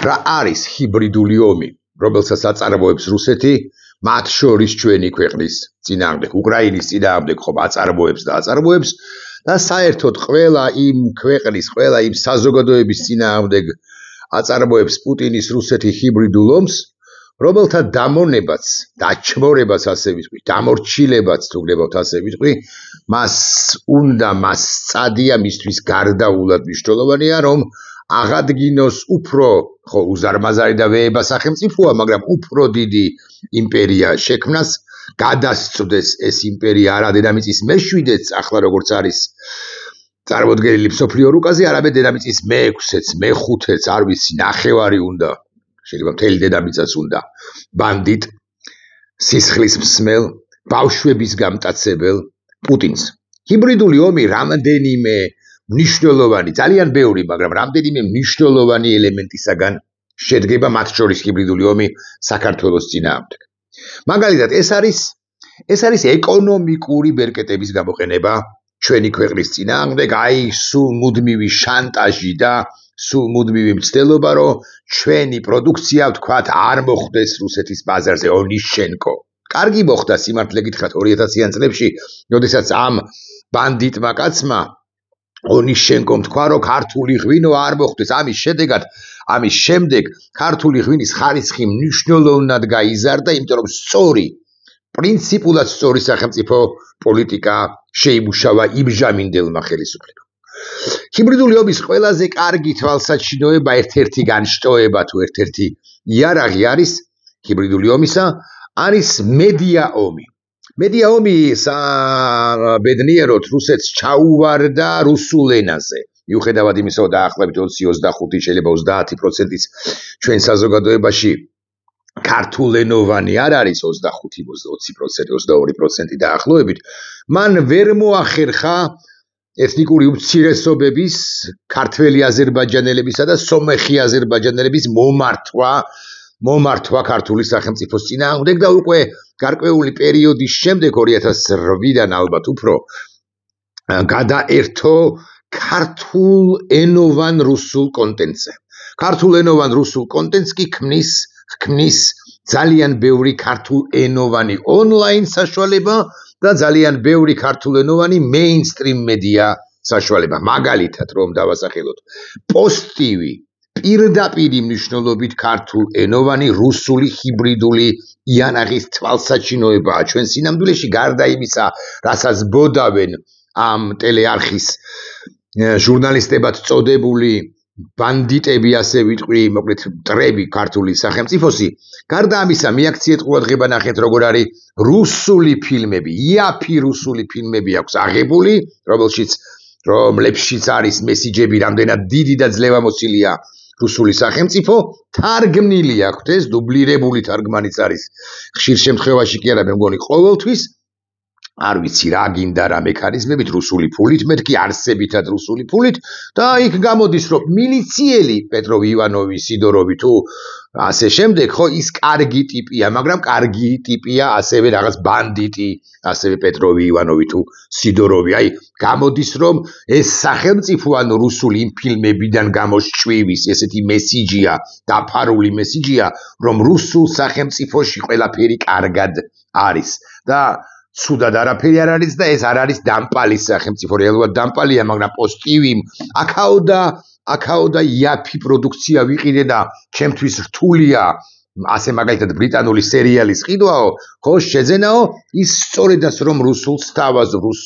რა არის ჰიბრიდული ომი, რომელსაც აწარმოებს რუსეთი, მათ შორის ჩვენი ქვეყნის წინააღმდეგ, უკრაინის წინააღმდეგ ხომ აწარმოებს და საერთოდ ყველა იმ ქვეყნის, ყველა იმ საზოგადოების წინააღმდეგ აწარმოებს პუტინის რუსეთი ჰიბრიდულ ომს, რომელთა დამონებაც, დაჩმორებაც ასე ვიტყვი, დამორჩილებაც თუ გნებავთ ასე ვიტყვი, მას სწადია მისთვის გარდაულად მნიშვნელოვანია, რომ აღადგინოს უფრო უზარმაზარი და ვეება სახელმწიფოა, მაგრამ უფრო დიდი იმპერია შექმნას, გადასწვდეს ეს იმპერია არა დედამიწის მე-7-ს, ახლა როგორც არის წარმოდგენილი მსოფლიო რუკაზე, არამედ დედამიწის მე-6-ს, მე-5-ს, არ ვიცი, ნახევარი უნდა, შეიძლება მთელი დედამიწაც უნდა, ბანდიტ, სისხლის მსმელ, ბავშვების გამტაცებელ პუტინს. ჰიბრიდული ომი რამდენიმე მნიშვნელოვანი, ძალიან ბევრი, მაგრამ რამდენიმე მნიშვნელოვანი ელემენტისაგან შედგება, მათ შორის ჰიბრიდული ომი საქართველოს წინააღმდეგ. მაგალითად, ეს არის ეკონომიკური ბერკეტების გამოყენება ჩვენი ქვეყნის წინააღმდეგ, აი სულ მუდმივი შანტაჟი და სულ მუდმივი მცდელობა, რომ ჩვენი პროდუქცია, ვთქვათ, არ მოხვდეს რუსეთის ბაზარზე, ონიშენკო. კარგი მოხდა სიმართლე გითხრათ 2000-იან წლებში, როდესაც ამ ბანდიტმა კაცმა ონიშენკომ თქვა, რომ ქართული ღვინო არ მოხვდეს. ამის შემდეგ ქართული ღვინის ხარისხი მნიშვნელოვნად გაიზარდა, იმიტომ რომ პრინციპულად სწორი სახელმწიფო პოლიტიკა შეიმუშავა იმჟამინდელმა ხელისუფლებამ. ჰიბრიდული ომის ყველაზე კარგი თვალსაჩინოება, ერთ-ერთი განშტოება თუ ერთ-ერთი იარაღი არის ჰიბრიდული ომისა, არის მედია ომი. მედია ომი ბედნიეროდ რუსეთს ჩაუვარდა რუსულ ენაზე. მიუხედავად იმისა, რომ დაახლოებით 20-25, შეიძლება 30%-იც ჩვენ საზოგადოებაში ქართულენოვანი არ არის, 25-20%, 22% დაახლოებით, მან ვერ მოახერხა ეთნიკური უმცირესობების, ქართველი აზერბაიჯანელებისა და სომეხი აზერბაიჯანელების მომართვა ქართული სახელმწიფოს წინააღმდეგ და უკვე გარკვეული პერიოდის შემდეგ 2008-დან ალბათ უფრო გადაერთო ქართულენოვან რუსულ კონტენტზე. ქართულენოვან რუსულ კონტენტს კი ქმნის ძალიან ბევრი ქართულენოვანი ონლაინ საშუალება და ძალიან ბევრი ქართულენოვანი მეინსტრიმ მედია საშუალება. მაგალითად, რომ დავასახელოთ, პოსტივი პირდაპირი მნიშვნელობით ქართულენოვანი რუსული ჰიბრიდული იარაღის თვალსაჩინოებაა ჩვენ სინამდვილეში, გარდა იმისა, რასაც ბოდავენ ამ ტელეარხის ჟურნალისტებად წოდებული ბანდიტები, ასე ვიტყვი, მოკლედ მტრები ქართული სახელმწიფოსი. გარდა ამისა, მიაქციეთ ყურადღება ნახეთ, როგორ არის რუსული ფილმები, იაფი რუსული ფილმები აქვს აღებული, რომლებშიც არის მესიჯები, რამდენად დიდი და ძლევამოსილია რუსული სახელმწიფო, თარგმნილი აქვს ეს, დუბლირებული თარგმანიც არის. ხშირ შემთხვევაში კი არა, მე მგონი ყოველთვის, არ ვიცი რა გინდა რა მექანიზმებით, რუსული ფულით, მეთქი არსებითად რუსული ფულით და იქ გამოდის, რომ მილიციელი პეტროვი, ივანოვი, სიდოროვი თუ ასე შემდეგ, ხო, ის კარგი ტიპია, მაგრამ კარგი ტიპია ასევე რაღაც ბანდიტი, ასევე პეტროვი, ივანოვი თუ სიდოროვი. აი, გამოდის, რომ ეს სახელმწიფო ანუ რუსული იმ ფილმებიდან გამოსჭვივის ესეთი მესიჯია, დაფარული მესიჯია, რომ რუსულ სახელმწიფოში ყველაფერი კარგად არის და ცუდად არაფერი არ არის და ეს არ არის დამპალი სახელმწიფო, რეალურად დამპალია, მაგრამ პოსტივიმ აქაო და იაფი პროდუქცია ვიყიდე და ჩემთვის რთულია, ასე მაგალითად ბრიტანული სერიალის ყიდვაო, ხო, შეძენაო, ის სწორედაც რომ რუსულს სთავაზობს,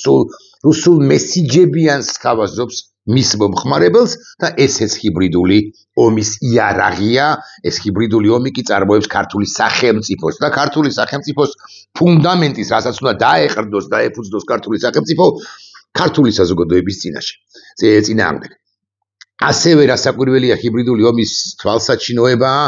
რუსულ მესიჯებიანს სთავაზობს მის მომხმარებელს და ესეც ჰიბრიდული ომის იარაღია, ეს ჰიბრიდული ომი კი წარმოებს ქართული სახელმწიფოს და ქართული სახელმწიფოს ფუნდამენტის, რასაც უნდა დაეყრდოს, დაეფუძნოს ქართული სახელმწიფო ქართული საზოგადოების წინააღმდეგ. ასევე რასაკვირველია ჰიბრიდული ომის თვალსაჩინოებაა,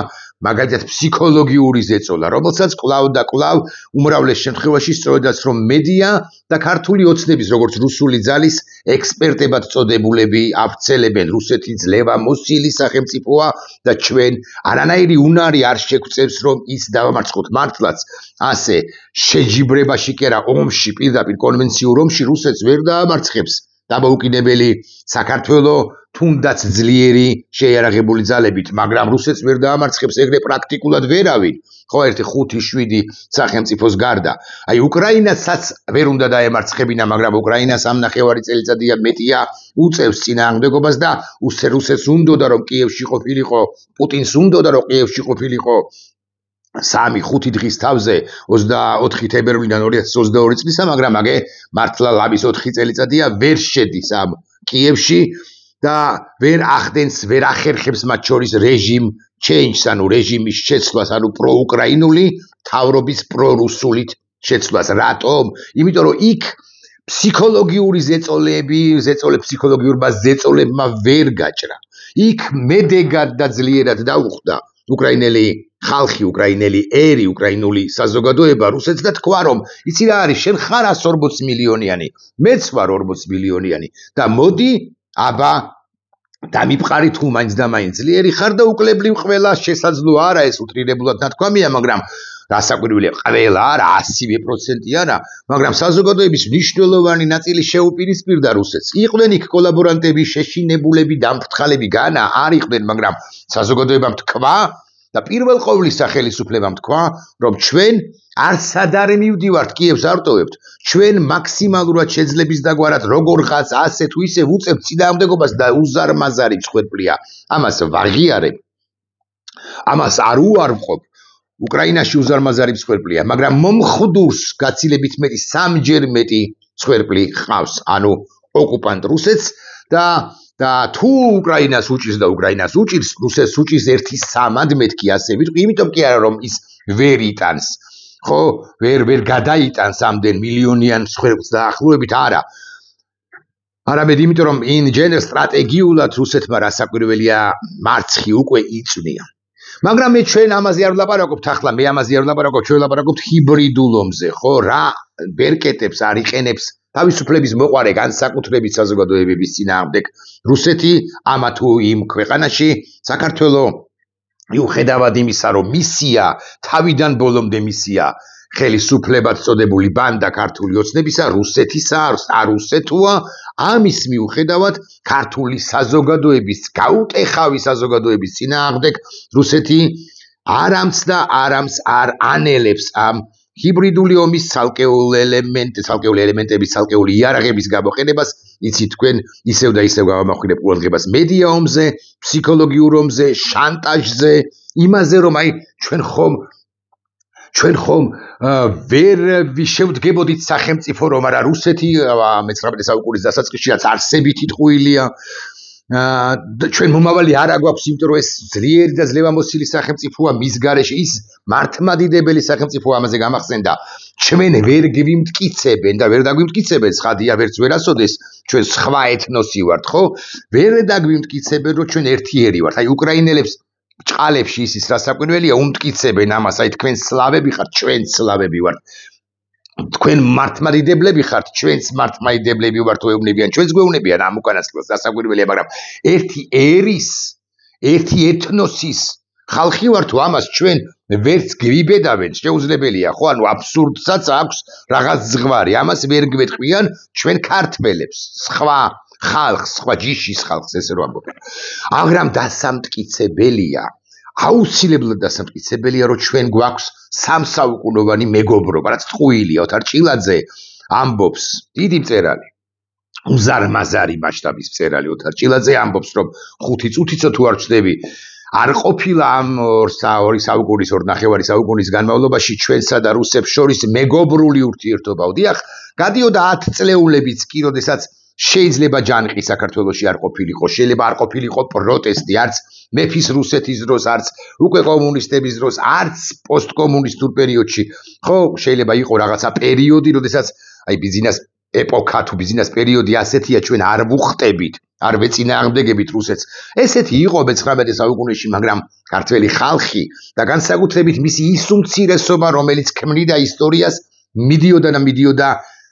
მაგალითად ფსიქოლოგიური ზეწოლა, რომელსაც კვლავ და კვლავ უმრავლეს შემთხვევაში სწორედაც რომ მედია და ქართული ოცნების, როგორც რუსული ძალის ექსპერტებად წოდებულები ავრცელებენ, რუსეთი ძლევამოსილი სახელმწიფოა და ჩვენ არანაირი უნარი არ შეგვწევს, რომ ის დავამარცხოთ მართლაც, ასე შეჯიბრებაში კი არა, ომში, პირდაპირ კონვენციურ ომში რუსეთს ვერ დაამარცხებს დამოუკიდებელი საქართველოს თუნდაც ძლიერი შეიარაღებული ძალებით, მაგრამ რუსეთს ვერ დაამარცხებს ეგრე პრაქტიკულად ვერავინ. ხო, ერთი 5-7 სახელმწიფოს გარდა. აი უკრაინასაც ვერ უნდა დაემარცხებინა, მაგრამ უკრაინას ამ ნახევარი წელიწადია მეტია უწევს წინააღმდეგობას და რუსეთს უნდოდა რომ კიევში ყოფილიყო, პუტინს უნდოდა რომ კიევში ყოფილიყო 3-5 დღის თავზე 24 თებერვლიდან 2022 წლისა, მაგრამ აგე მართლა ლაბის 4 წელიწადია ვერ შედის ამ კიევში და ვერ ახდენს, ვერ ახერხებს მათ შორის რეჟიმ change, ანუ რეჟიმის შეცვლას, ანუ პროუკრაინული თავრობის პრორუსულით შეცვლას. რატომ? იმიტომ რომ იქ ფსიქოლოგიური ფსიქოლოგიურმა ზეწოლებმა ვერ გაჭრა. იქ მედეგად და ძლიერად დაუხვდა უკრაინელი ხალხი, უკრაინელი ერი, უკრაინული საზოგადოება რუსეთს და თქვა რომ იცი რა არის, შენ ხარ 140 მილიონიანი, მეც ვარ 40 მილიონიანი და მოდი აბა დამიფყარი თუ მაინც და მაინც ძლიერი ხარ და უკლებრივ ყველა შესაძლო არა ეს უტრირებულად ნათქვამია, მაგრამ რასაკვირველია, ყველა არა 100% არა, მაგრამ საზოგადოების მნიშვნელოვანი ნაწილი შეუპირისპირდა რუსეთს. იყვნენ იქ კოლაბორანტები, შეშინებულები, დამფრთხალები, განა არ იყვნენ, მაგრამ საზოგადოებამ თქვა და პირველ ყოვლისა ხელისუფლებამ თქვა, რომ ჩვენ არცად არ მივდივართ კიევს არ ტოვებთ. ჩვენ მაქსიმალურად შეძლების დაგვარად როგორღაც ასე თუ ისე ვუწევთ წინააღმდეგობას და უზარმაზარი მსხვერპლია. ამას ვაღიარებ. ამას არ უარყოფ. უკრაინაში უზარმაზარი მსხვერპლია, მაგრამ მომხდურს გაცილებით მეტი 3-ჯერ მეტი მსხვერპლი ხავს, ანუ ოკუპანტ რუსეთს და თუ უკრაინას უჭირს და უკრაინას უჭირს, რუსეთს უჭირს 1/3 მეთქი ასე ვიტყვი, იმიტომ კი არა რომ ის ვერ იტანს. ხო, ვერ გადაიტანს ამდენ მილიონიან მსხვერპლს დაახლოებით, არა. არამედ იმიტომ რომ in general სტრატეგიულად რუსეთმა რასაკვირველია მარცხი უკვე იწვნია. მაგრამ მე ჩვენ ამაზე არ ვლაპარაკობთ ახლა, მე ამაზე არ ვლაპარაკობ, ჩვენ ვლაპარაკობთ ჰიბრიდულ ომზე, ხო, რა ბერკეტებს არ იყენებს თავისუფლების მოყარე განსაკუთრებით საზოგადოებების წინააღმდეგ რუსეთი, ამა თუ იმ ქვეყანაში საქართველოს მიუხედავად იმისა, რომ მისია თავიდან ბოლომდე მისია ხელისუფლებად წოდებული ბანდა ქართული ოცნებისა, რუსეთისა არუსეთოა, ამის მიუხედავად ქართული საზოგადოების გაუტეხავი საზოგადოების წინააღმდეგ რუსეთი არამც და არამს არ ანელებს ამ ჰიბრიდული ომის ცალკეული ელემენტების, ცალკეული იარაღების გამოყენებას. იცით თქვენ ისევ და ისევ გავამახვილებ ყურადღებას მედია ომზე, ფსიქოლოგიურ ომზე, შანტაჟზე, იმაზე რომ აი ჩვენ ხომ ვერ შევდგებოდით სახელმწიფო რომ არა რუსეთი 19 საუკუნის დასაწყისში რაც არსებითი ტყუილია, ჩვენ მომავალი არ აგვაქვს, იმიტომ რომ ეს ძლიერი და ძლევამოსილი სახელმწიფოა მის გარეშე, ის მართლმადიდებელი სახელმწიფოა, ამაზე გამახსენდა. ჩვენ ვერ გვიმტკიცებენ და ვერ დაგვიმტკიცებენ, ცხადია, ვერც ვერასოდეს ჩვენ სხვა ეთნოსი ვართ, ხო? ვერ დაგვიმტკიცებენ, რომ ჩვენ ერთიერი ვართ. აი უკრაინელებს ჭყალებში ისიც რასაკვირველია უმტკიცებენ ამას, აი თქვენ სლავები ხართ, ჩვენ სლავები ვართ. თქვენ მართლმადიდებლები ხართ, ჩვენც მართლმადიდებლები ვართ, ეუბნებიან, ჩვენც გვეუბნებიან ამ უკანასკნელს, რასაკვირველია, მაგრამ ერთი ერის, ერთი ეთნოსის ხალხი ვართ, ამას ჩვენ ვერც გვიბედავენ, შეუძლებელია, ხო, ანუ აბსურდსაც აქვს რაღაც ზღვარი, ამას ვერ გვეტყვიან ჩვენ ქართველებს, სხვა ხალხს, სხვა ჯიშის ხალხს, ესე რომ ამბობ. მაგრამ დასამტკიცებელია, აუცილებლად დასამტკიცებელია, რომ ჩვენ გვაქვს სამსაუკუნოვანი მეგობრობა, რაც ტყუილია. ოთარ ჭილაძე ამბობს, დიდი მწერალი, უზარმაზარი მასშტაბის მწერალი ოთარ ჭილაძე ამბობს, რომ 5 წუთიცო თუ არ ვჩნდები, არ ყოფილა ამ 2 საუკუნის, 2.5 საუკუნის განმავლობაში ჩვენსა და რუსებს შორის მეგობრული ურთიერთობა. დიახ, გადიოდა 10 წლეულებიც კი, როდესაც შეიძლება ჯანყი საქართველოში არ ყოფილიყო, შეიძლება არ ყოფილიყო პროტესტი, არც მეფის რუსეთის დროს, არც უკვე კომუნისტების დროს, არც პოსტკომუნისტურ პერიოდში. ხო, შეიძლება იყო რაღაცა პერიოდი, როდესაც აი ბიზნეს ეპოქა თუ ბიზნეს პერიოდი ასეთია, ჩვენ არ ვუხტებით, არ ვეწინააღმდეგებით რუსეთს. ესეთი იყო მე-19 საუკუნეში, მაგრამ ქართველი ხალხი და განსაკუთრებით მისი ის უმცირესობა, რომელიც ქმნიდა ისტორიას, მიდიოდა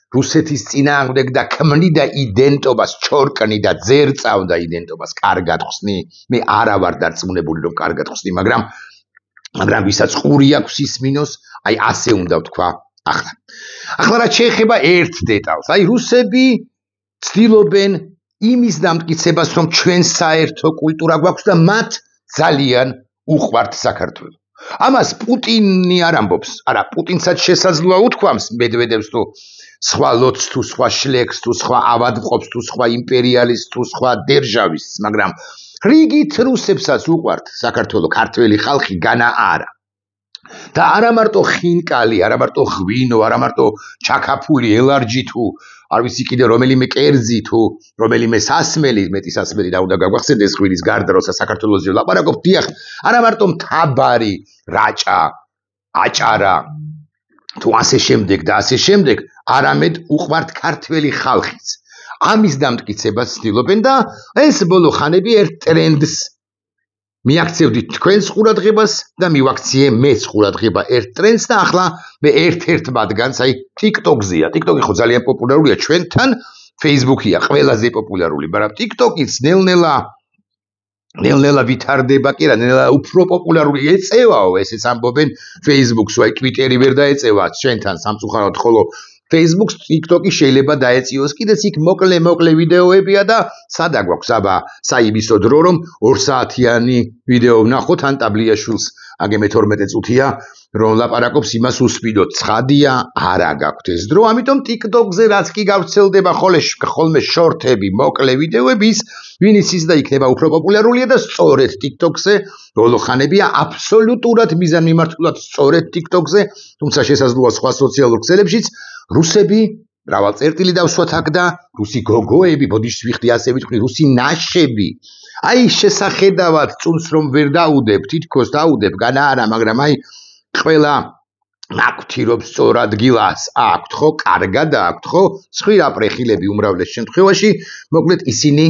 რუსეთის წინააღმდეგ და ქმნიდა იდენტობას, ჩორკნიდა, ძერწავდა იდენტობას, კარგად ხსნი. მე არა ვარ დარწმუნებული, რომ კარგად ხსნი, მაგრამ ვისაც ყური აქვს ისმინოს, აი ასე უნდა ვთქვა ახლა. ახლა რაც შეეხება ერთ დეტალს, აი რუსები ცდილობენ იმის დამტკიცებას, რომ ჩვენ საერთო კულტურა გვაქვს და მათ ძალიან უყვართ საქართველო. ამას პუტინი არ ამბობს, არა, პუტინსაც შესაძლოა უთქვამს მედვედევს თუ სხვა ლოცს თუ სხვა შლექს თუ სხვა ავადმყოფს თუ სხვა იმპერიალისტს თუ სხვა დერჟავისს, მაგრამ რიგით რუსებსაც უყვართ საქართველო, ქართველი ხალხი განა არა. და არა მარტო ხინკალი, არა მარტო ღვინო, არა მარტო ჩაქაფული ელარჯი თუ არ ვიცი კიდე რომელიმე კერძი თუ რომელიმე სასმელი, მეტი სასმელი და უნდა გაგვახსენდეს ღვინის გარდა, როცა საქართველოსზე ვლაპარაკობთ, დიახ, არა მარტო მთავარი რაჭა, აჭარა თუ ასე შემდეგ და ასე შემდეგ, არამედ უყვართ ქართველი ხალხიც. ამის დამტკიცებას ცდილობენ და ეს ბოლო ხანები ერთ ტრენდს მიაქცევდით თქვენს ყურადღებას და მივაქციე მეც ყურადღება ერთ ტრენდს და ახლა მე ერთ-ერთ მათგანს, აი TikTok-ზეა. TikTok-ი ხო ძალიან პოპულარულია ჩვენთან, Facebook-ია ყველაზე პოპულარული, მაგრამ TikTok-იც ნელ-ნელა ვითარდება, კი რა, ნელა უფრო პოპულარული ეწევაო, ესეც ამბობენ Facebook-ს, აი Twitter-ი ვერ დაეწევა ჩვენთან სამწუხაროდ, ხოლო Facebook-ს TikTok-ი შეიძლება დაეწიოს კიდეც იქ მოკლე ვიდეოებია და სადა გვაქვს აბა საიმისო დრო რომ 2 საათიანი ვიდეო ვნახოთ ან ტაბლიაშვილს აგე 12 წუთია რომ ლაპარაკობს იმას უსპიდოთ ცხადია არა გაქვთ ეს დრო ამიტომ TikTok-ზე რაც კი გავრცელდება ხოლმე შორტები მოკლე ვიდეოები ის ვინც ის და იქნება უფრო პოპულარულია და სწორედ TikTok-ზე ბოლო ხანებია აბსოლუტურად მიზანმიმართულად სწორედ TikTok-ზე თუმცა შესაძლოა სხვა სოციალურ ქსელებშიც რუსები მრავალ წერტილი დავსვათ აქ და რუსი გოგოები, ბოდიშს ვიხდი ასე ვიტყვი, რუსი ნაშები. აი შესახედავად წუნს რომ ვერ დაუდებ, თითქოს დაუდებ, განა არა, მაგრამ აი ყველა ნაკვთირობს სწორ ადგილას აქვთ ხო, კარგად აქვთ ხო, ცხვირა პრეხილები უმრავლეს შემთხვევაში, მოკლედ ისინი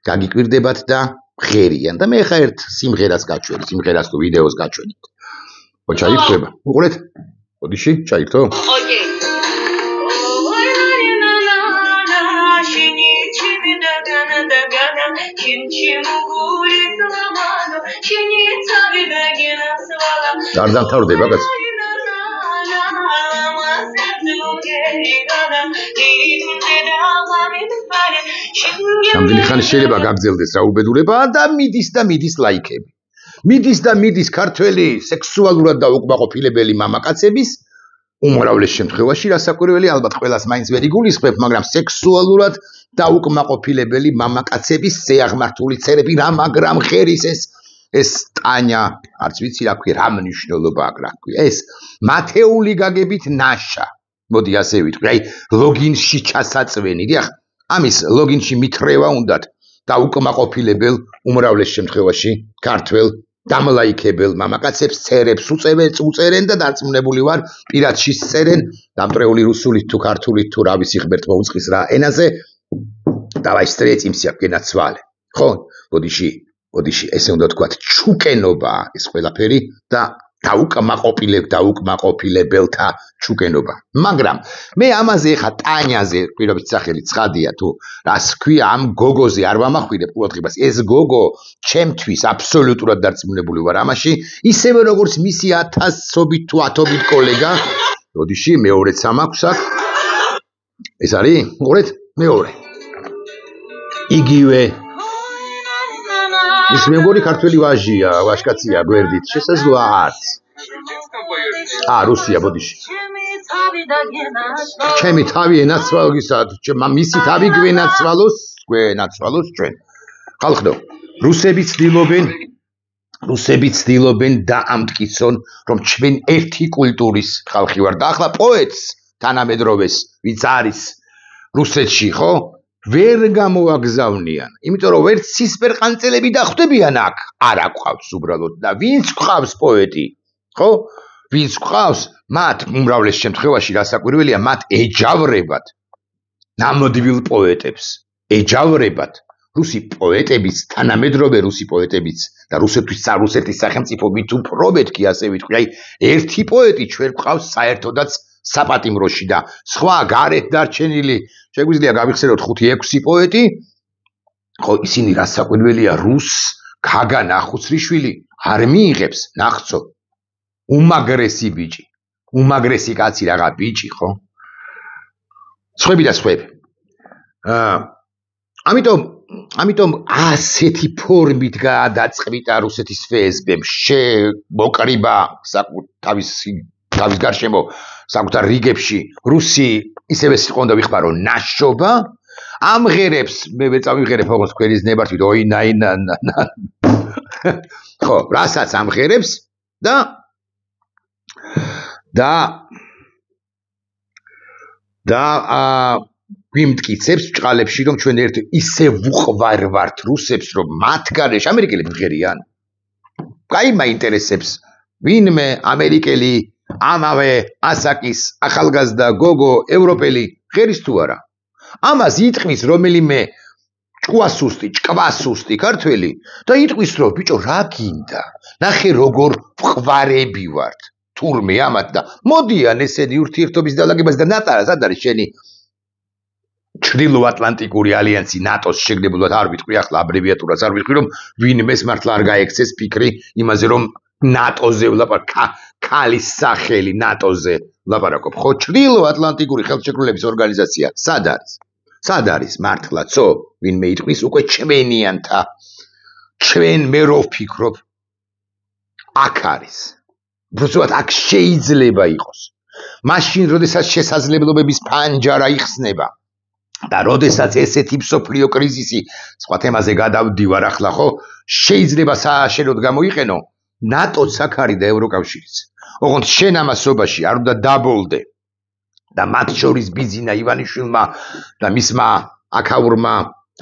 გაგიკვირდებათ და ღერიან და მე ხა ერთ სიმღერას გაჩვენე, სიმღერას თუ ვიდეოს გაჩვენით. ხო, ჩაირთვება. უყურეთ? ბოდიში, ჩაირთო? ოკეი. არ დამთავრდება კაც. რამდენი ხანი შეიძლება გაგრძელდეს რა უბედურება და მიდის ლაიქები. მიდის ქართველი სექსუალურად და უკმაყოფილებელი მამაკაცების უმრავლეს შემთხვევაში რასაკვირველი ალბათ ყველას მაინც ვერ იგულისხმებ, მაგრამ სექსუალურად და უკმაყოფილებელი მამაკაცების ზეაღმართული წერები რა მაგრამ ხერის ეს ტანია, არც ვიცი რა ქვია, რა მნიშვნელობა აქვს რა ქვია. ეს მათეული გაგებით ნაშა. მოდი ასე ვიტყვი, აი ლოგინში ჩასაწვენი, დიახ, ამის ლოგინში მithრევა უნდათ და უკმაყოფილებელ უმრავლეს შემთხვევაში ქართველ დამლაიქებელ მამაკაცებს წერებს უწერენ და დარწმუნებული ვარ პირადში წერენ დამტრეული რუსულით თუ ქართულით თუ რა ვიცი ღმერთ მოუწყის რა ენაზე давай встретимся გენაცვალე ხო ბოდიში ესე უნდა თქვა ჩუკენობა ეს ყველაფერი და დაუკმაყოფილებელთა ჩუკენობა მაგრამ მე ამაზე ხა ტანიაზე პირობით სახელი ცხადია თუ რას ქვია ამ გოგოზე არ ვამახვიდებ ყურადღებას ეს გოგო ჩემთვის აბსოლუტურად დარწმუნებული ვარ ამაში ისევე როგორც მისი 1000-ობით თუ 1000-ობით კოლეგა ბოდიში მეორეც ამაქვს აქ ეს არის უყურეთ მეორე იგივე ის მეგორი ქართველი ვაჟია, ვაჟკაცია, გვერდით, შესაძლოა არც. რუსია, ბოდიში. ჩემი თავი ენაცვალოსა, მისი თავი გვენაცვალოს ჩვენ. ხალხო, რუსები ცდილობენ დაამტკიცონ, რომ ჩვენ ერთი კულტურის ხალხი ვართ. და ახლა პოეტს თანამედროვეს, ვინც არის რუსეთში, ხო? ვერ გამოაგზავნიან, იმიტომ რომ ვერც ცისფერყანწელები დახვდებიან აქ, არ აყავს უბრალოდ და ვინც ყავს პოეტი, ხო? ვინც ყავს, მათ უმრავლეს შემთხვევაში რასაკვირველია, მათ ეჯავრებათ ნამდვილ პოეტებს, ეჯავრებათ რუსი პოეტების, თანამედროვე რუსი პოეტებიც და რუსეთის სახელმწიფო მით უფრო მეთქი ასე ვიტყვი, აი ერთი პოეტი ჩვენ ყავს საერთოდაც საპატიმროში და სხვა გარეთ დარჩენილი შეგვიძლია გავიხსენოთ 5-6 პოეტი ხო ისინი რასაკვირველია რუს ქაგან ახუცრიშვილი არ მიიღებს ნახცო უმაგრესი ბიჭი კაცი რაღა ბიჭი ხო სხვები ამიტომ ასეთი ფორმით გადაწყვიტა რუსეთის FSB-მ შემოკრიბა თავის გარშემო საკუთარ რიგებში რუსი ისევე სიყონდა ვიხმარო ნაშობა ამღერებს მე წავიღერებ ოღონდ თქვენის ნებართვით ხო რასაც ამღერებს და გვიმტკიცებს ჭყალებში რომ ჩვენ ერთ ისე ვუყვარ ვართ რუსებს რომ მათ გარეშე ამერიკელები მღერიან კაი მაინტერესებს ვინმე ამერიკელი ამავე ასაკის ახალგაზრდა გოგო ევროპელი ღერის თუ არა ამას იტყვის რომელიმე ჭკვასუსტი ქართველი და იტყვის რომ ბიჭო რა გინდა ნახე როგორ ვყვარები ვართ თურმე ამათ და მოდიან ესენი ურთიერთობის დალაგებას და ნატარა სად არის შენი ჩრდილოატლანტიკური ალიანსი ნატოს შეგნებულად არ ვიტყვი ახლა აბრევიატურას არ ვიტყვი რომ ვინმეს მართლა არ გაექცეს ფიქრი იმაზე რომ ნატოზე ვლაპარაკ ქალის სახელი ნატოზე ვლაპარაკობ ხო ჩრდილოატლანტიკური ხელშეკრულების ორგანიზაცია სად არის მართლაცო ვინმე იტყვის უკვე ჩვენიანთა ჩვენ მე რო ვფიქრობ აქ არის უბრალოდ აქ შეიძლება იყოს მაშინ როდესაც შესაძლებლობების ფანჯარა იხსნება და როდესაც ესეთი მსოფლიო კრიზისი სხვა თემაზე გადავდივარ ახლა ხო შეიძლება სააშენოდ გამოიყენო ნატოც აქ არის და ევროკავშირიც ოღონდ შენ ამასობაში არ უნდა დაბოლდე და მათ შორის ბიძინა ივანიშვილმა და მისმა აქაურმა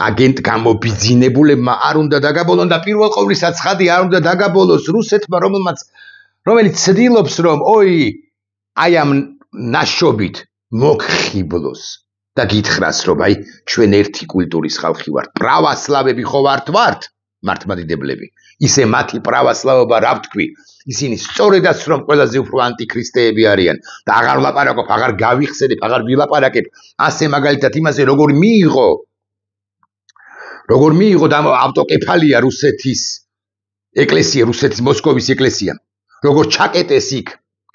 აგენტ გამობიძინებულებმა არ უნდა დაგაბოლონ და პირველ ყოვლისა ცხადი არ უნდა დაგაბოლოს რუსეთმა რომელიც ცდილობს რომ აი ამ ნაშობით მოგხიბლოს და გითხრას რომ აი ჩვენ ერთი კულტურის ხალხი ვართ პრავასლავები ხო ვართ მართლმადიდებლები ისე მათი პრავასლავობა რა ვთქვი ისინი სწორედაც რომ ყველაზე უფრო ანტიქრისტეები არიან და აღარ ვლაპარაკობ აღარ გავიხსენებ აღარ ვილაპარაკებ ასე მაგალითად იმაზე როგორ მიიღო და ავტოკეფალია რუსეთის ეკლესია რუსეთის მოსკოვის ეკლესია როგორ ჩაკეტეს იქ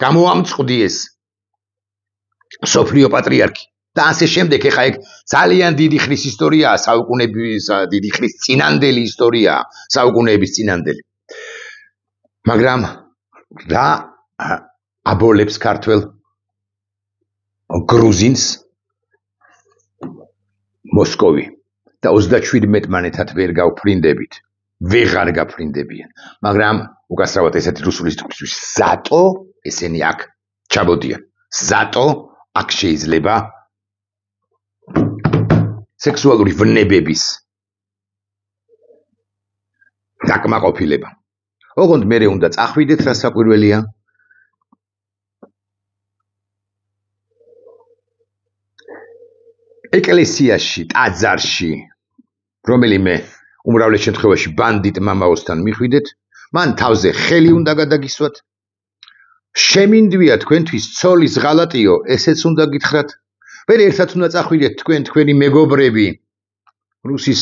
გამოამწყდიეს სოფლიო პატრიარქი და ასე შემდეგ ეხა ეგ ძალიან დიდი ხნის ისტორიაა საუკუნეების დიდი ხნის წინანდელი ისტორიაა საუკუნეების წინანდელი მაგრამ რა აბოლებს ქართველ გრუზინს მოსკოვი და 37 მანეთად ვერ გავფრინდებით ვეღარ გაფრინდებიან მაგრამ უკასრავად ესეთი რუსული სიტყვის ზატო ესენი აქ ჩაბოდიან ზატო აქ შეიძლება სექსუალური ვნებების დაკმაყოფილება ოღონდ მე უნდა წახვიდეთ რა საკვირველია ეკლესიაში ტაძარში რომელიმე უმრავლეს შემთხვევაში ბანდიტ მამაოსთან მიხვიდეთ მან თავზე ხელი უნდა გადაგისვათ შემინდვია თქვენთვის ცოლის ღალატიო ესეც უნდა გითხრათ ვერ ერთად უნდა წახვიდეთ თქვენი მეგობრები რუსის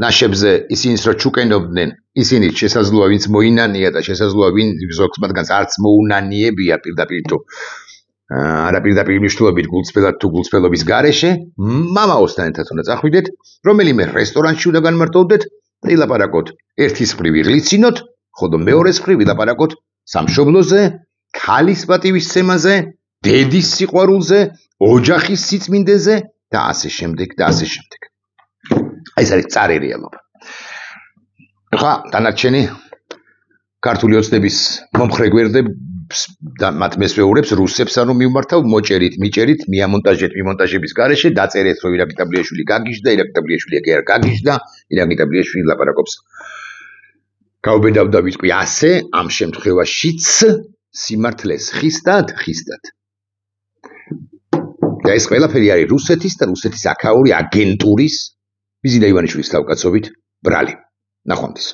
ნაშებზე ისინიც რო ჩუკენობდნენ ისინიც შესაძლოა ვინც მოინანია და შესაძლოა ვინ ზოგს მათგანს არც მოუნანიებია პირდაპირ თუ არაპირდაპირ მნიშვნელობით გულწრფელად თუ გულწრფელობის გარეშე მამაოსთან ერთად უნდა წახვიდეთ რომელიმე რესტორანში უნდა განმარტოვდეთ და ილაპარაკოთ ერთის მხრივ იღლიცინოთ ხოლო მეორეს მხრივ ილაპარაკოთ სამშობლოზე ქალის პატივისცემაზე დედის სიყვარულზე ოჯახის სიწმინდეზე და ასე შემდეგ ეს არის წარი რეალობა ხა დანარჩენი ქართული ოცნების მომხრე გვერდებს და მათ მესვეურებს რუსებს ანუ მიმართავ მოჭერით მიჭერით მიმონტაჟების გარეშე დაწერეთ რომ ირაკლი ტაბლიაშვილი გაგიჟდა ირაკლი ტაბლიაშვილი არ გაგიჟდა ირაკლი ტაბლიაშვილი ლაპარაკობს გაუბედავ და ვიტყვი ასე ამ შემთხვევაშიც სიმართლეს ხისტად და ეს ყველაფერი არის რუსეთის და რუსეთის აქაური აგენტურის ბიზინა ივანიშვილის თავკაცობით ბრალი ნახვამდის